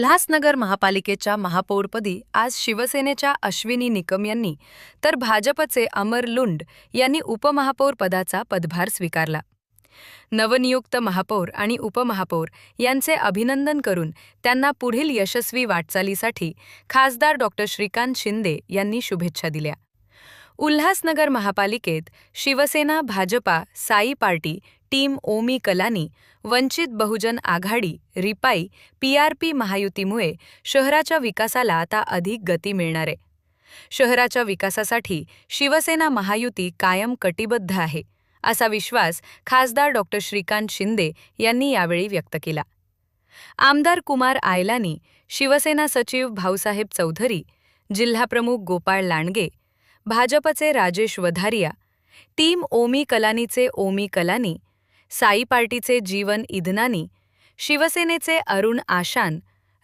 उल्हासनगर महापालिकेच्या महापौरपदी आज शिवसेनेच्या अश्विनी निकम यांनी तर भाजपचे अमर लुंड यांनी उपमहापौर पदाचा पदभार स्वीकारला। नवनियुक्त महापौर आणि उपमहापौर यांचे अभिनंदन करून त्यांना पुढील यशस्वी वाटचालीसाठी खासदार डॉ. श्रीकांत शिंदे यांनी शुभेच्छा दिल्या। उल्हासनगर महापालिकेत शिवसेना, भाजपा, साई पार्टी, टीम ओमी कलानी, वंचित बहुजन आघाडी, रिपाई, पीआरपी महायुतीमुळे शहराच्या विकासाला आता अधिक गती मिळणार आहे। शहराच्या विकासासाठी शिवसेना महायुती कायम कटिबद्ध आहे, असा विश्वास खासदार डॉ. श्रीकांत शिंदे यांनी यावेळी व्यक्त केला। आमदार कुमार आयलानी, शिवसेना सचिव भाऊसाहेब चौधरी, जिल्हाप्रमुख गोपाळ लांडगे, भाजपचे राजेश वधारिया, टीम ओमी कलानीचे ओमी कलानी, साई पार्टीचे जीवन इदनानी, शिवसेनेचे अरुण आशान,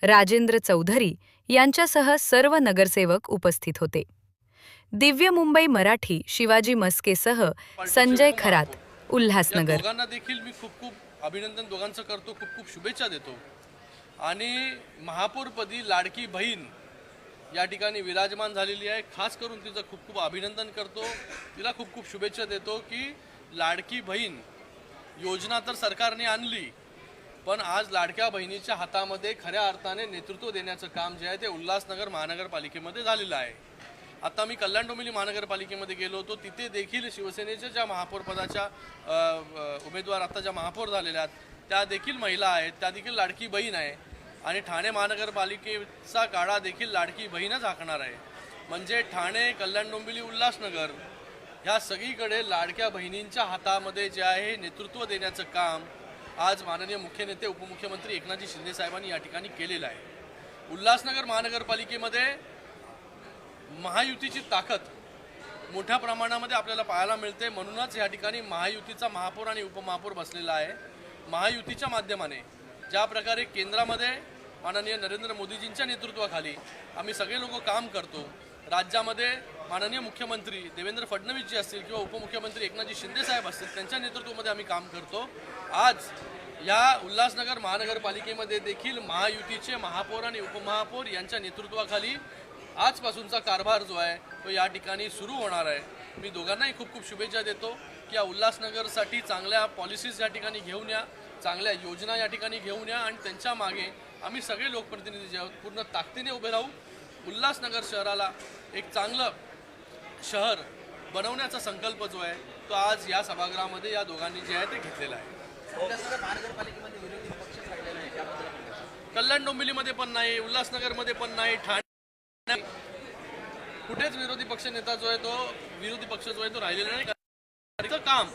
राजेंद्र चौधरी यांच्यासह सर्व नगरसेवक उपस्थित होते। दिव्य मुंबई मराठी शिवाजी मस्केसह संजय खरात, उल्हासनगर। दोघांना देखील मी खूप अभिनंदन दोघांचं करतो, खूप शुभेच्छा देतो। आणि महापौरपदी लाडकी बहीण या ठिकाणी विराजमान झालेली आहे। खास करून तिचं खूप अभिनंदन करतो, तिला खूप शुभेच्छा देतो की लाडकी बहीण योजना तर सरकारने आणली, पण आज लाडक्या बहिणीच्या हातामध्ये खऱ्या अर्थाने नेतृत्व देण्याचं काम जे आहे ते उल्हासनगर महानगरपालिकेमध्ये झालेलं आहे। आता मी कल्याण डोंबिवली महानगरपालिकेमध्ये गेलो होतो, तिथे देखील शिवसेनेच्या ज्या महापौर पदाच्या उमेदवार आता ज्या महापौर झालेल्या आहेत त्या देखील महिला आहेत, त्या देखील लाडकी बहीण आहे। आणि ठाणे महानगरपालिकेचा गाडा देखील लाडकी बहीणच हाकणार आहे। म्हणजे ठाणे, कल्याण डोंबिवली, उल्हासनगर ह्या सगळीकडे लाडक्या बहिणींच्या हातामध्ये जे आहे नेतृत्व देण्याचं काम आज माननीय मुख्य नेते उपमुख्यमंत्री एकनाथजी शिंदे साहेबांनी या ठिकाणी केलेलं आहे। उल्हासनगर महानगरपालिकेमध्ये महायुतीची ताकद मोठ्या प्रमाणामध्ये आपल्याला पाहायला मिळते। म्हणूनच या ठिकाणी महायुतीचा महापौर आणि उपमहापौर बसलेला आहे। महायुतीच्या माध्यमाने ज्या प्रकारे केंद्रामध्ये माननीय नरेंद्र मोदीजींच्या नेतृत्वाखाली आम्ही सगळे लोक काम करतो, राज्यामध्ये माननीय मुख्यमंत्री देवेंद्र फडणवीस जी असतील किंवा उपमुख्यमंत्री एकनाथजी शिंदे साहेब असतील त्यांच्या नेतृत्वामध्ये आम्ही काम करतो। आज या उल्हासनगर महानगरपालिकेमध्ये देखील महायुतीचे महापौर आणि उपमहापौर यांच्या नेतृत्वाखाली आजपासूनचा कारभार जो आहे तो या ठिकाणी सुरू होणार आहे। मी दोघांनाही खूप शुभेच्छा देतो की या उल्हासनगरसाठी चांगल्या पॉलिसीज या ठिकाणी घेऊन या, चांगल्या योजना या ठिकाणी घेऊन या आणि त्यांच्या मागे आम्ही सगळे लोकप्रतिनिधी जे आहोत पूर्ण ताकदीने उभे राहू। उल्हासनगर शहराला एक चांगलं शहर बनवण्याचा संकल्प जो आहे तो आज या सभागृहामध्ये या दोघांनी जे आहे ते घेतलेला आहे। कल्याण डोंबिवलीमध्ये पण नाही, उल्हासनगरमध्ये पण नाही, ठाणे कुठेच विरोधी पक्ष नेता जो आहे तो विरोधी पक्ष जो आहे तो राहिलेला नाही। काम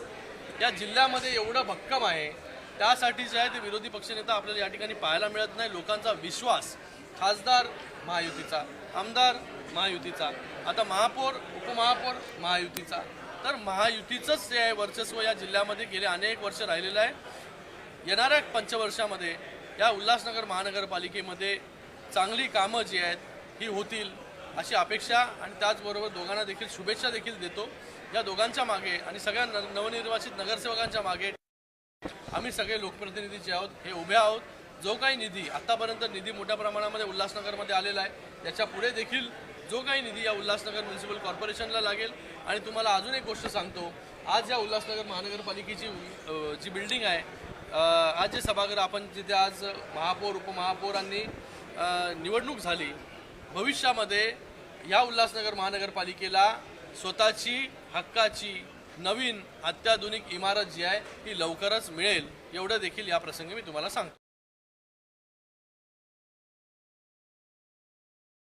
या जिल्ह्यामध्ये एवढं भक्कम आहे, त्यासाठी जे आहे ते विरोधी पक्षनेता आपल्याला या ठिकाणी पाहायला मिळत नाही। लोकांचा विश्वास खासदार महायुतीचा, आमदार महायुतीचा, आता महापौर उपमहापौर महायुतीचा, तर महायुतीचंच जे आहे वर्चस्व या जिल्ह्यामध्ये गेले अनेक वर्ष राहिलेलं आहे। येणाऱ्या पंचवर्षामध्ये या उल्हासनगर महानगरपालिकेमध्ये चांगली कामं जी आहेत ही होतील अशी अपेक्षा आणि त्याचबरोबर दोघांना देखील शुभेच्छा देखील देतो। या दोघांच्या मागे आणि सगळ्या नवनिर्वाचित नगरसेवकांच्या मागे आम्ही सगळे लोकप्रतिनिधी जे आहोत हे उभे आहोत। जो काही निधी आतापर्यंत निधी मोठ्या प्रमाणामध्ये उल्हासनगरमध्ये आलेला आहे, त्याच्या पुढे देखील जो काही निधी या उल्हासनगर म्युनिसिपल कॉर्पोरेशनला लागेल। आणि तुम्हाला अजून एक गोष्ट सांगतो, आज या उल्हासनगर महानगरपालिकेची जी बिल्डिंग आहे, आज जे सभागृह आपण जिथे आज महापौर उपमहापौरांनी निवडणूक झाली, भविष्यामध्ये या उल्हासनगर महानगरपालिकेला स्वतःची हक्काची नवीन अत्याधुनिक इमारत जी आहे ती लवकरच मिळेल, एवढं देखील या प्रसंगी मी तुम्हाला सांगतो।